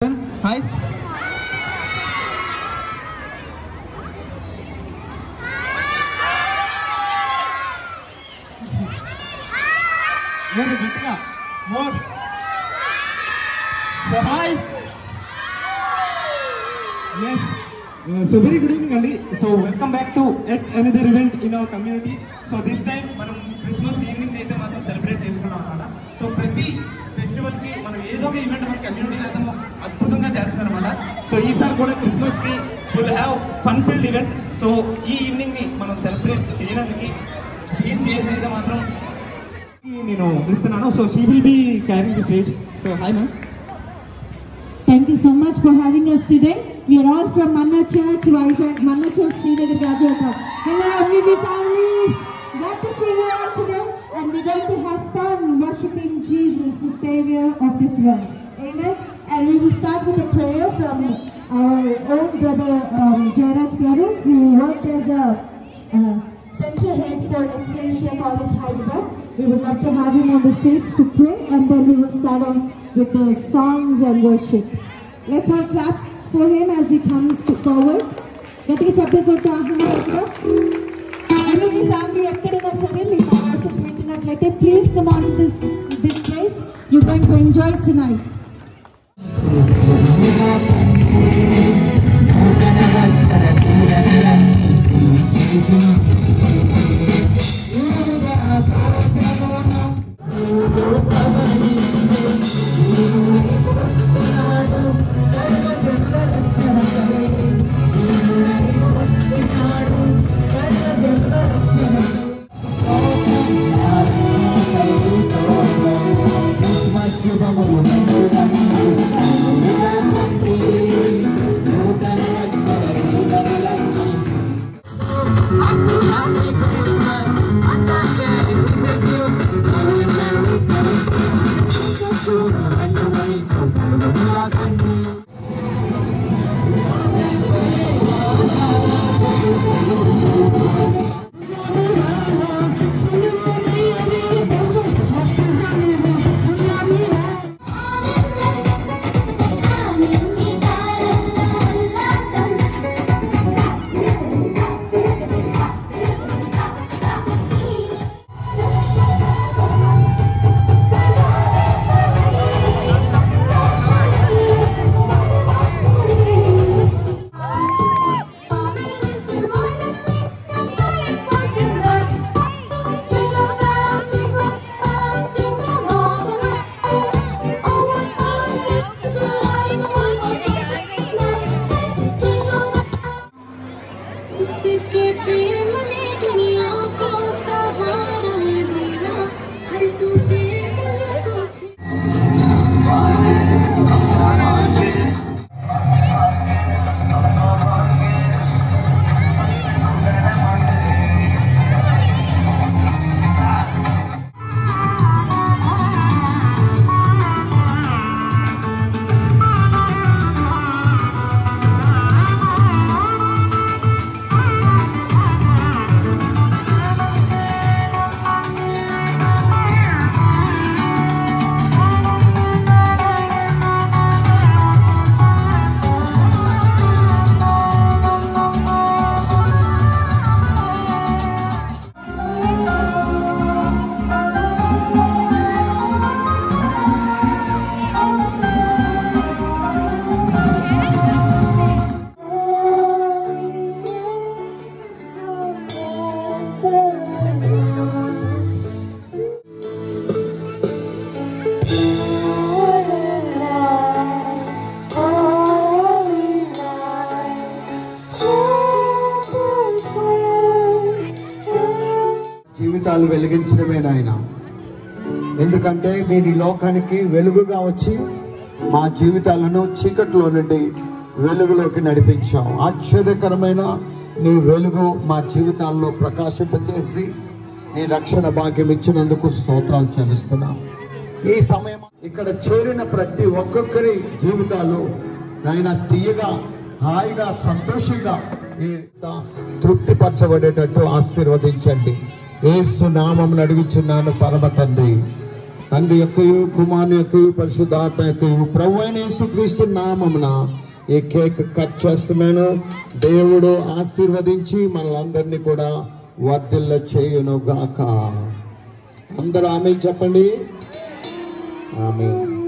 Hi. Very good. More. So hi. Yes. So very good evening, Andy. So welcome back to yet another event in our community. So this time, మనం Christmas evening అయితే మాత్రం celebrate చేసుకున్నాం అన్నమాట. So ప్రతి festival కి మనం ఏదో ఒక ఈవెంట్ మన కమ్యూనిటీ అయితే అద్భుతంగా చేస్తున్నారు అన్నమాట. సో ఈసారి కూడా క్రిస్మస్ కి will have fun field event. So ఈ ఈవినింగ్ ని మనం సెలబ్రేట్ చేయడానికి చీఫ్ గెస్ట్ అయితే మాత్రం నేను ఇస్తున్నాను. So she will be carrying the stage. So hi ma'am. Thank you so much for having us today. We are all from Manna Church, Vizag, Manna Church, Srinagar, Rajapur. Hello, MVB family. Glad to see you all today, and we're going to have fun worshiping Jesus, the Savior of this world. Amen. And we will start with a prayer from our own brother Jairaj Garu, who worked as a center head for Excelsior College, Hyderabad. We would love to have him on the stage to pray, and then we will start on with the songs and worship. Let's all clap for him as he comes forward. Gatiga chapter korte ahana every family ekkadina sare mee verses vintunatlaithe please come on to this place. You're going to enjoy it tonight. జీవితాలు వెలిగించడమే నాయన. ఎందుకంటే మీరు లోకానికి వెలుగుగా వచ్చి మా జీవితాలను చీకట్లో నుండి వెలుగులోకి నడిపించావు. ఆశ్చర్యకరమైన నీ వెలుగు మా జీవితాల్లో ప్రకాశింపచేసి నీ రక్షణ భాగ్యం ఇచ్చినందుకు స్తోత్రాలు చెల్లిస్తున్నాం. ఈ సమయం ఇక్కడ చేరిన ప్రతి ఒక్కొక్కరి జీవితాలు నాయన తీయగా, హాయిగా, సంతోషంగా తృప్తిపరచబడేటట్టు ఆశీర్వదించండి. యేసు నామమున అడుగుచున్నాను పరమ తండ్రి, తండ్రి యొక్కయు కుమారుని యొక్కయు పరిశుద్ధాత్మ యొక్కయు ప్రభువైన యేసుక్రీస్తు నామమున ఈ కేక్ కట్ చేస్తున్నాను. దేవుడు ఆశీర్వదించి మనలందరినీ కూడా వర్ధిల్ల చేయును గాక. అందరూ ఆమేన్ చెప్పండి. ఆమేన్.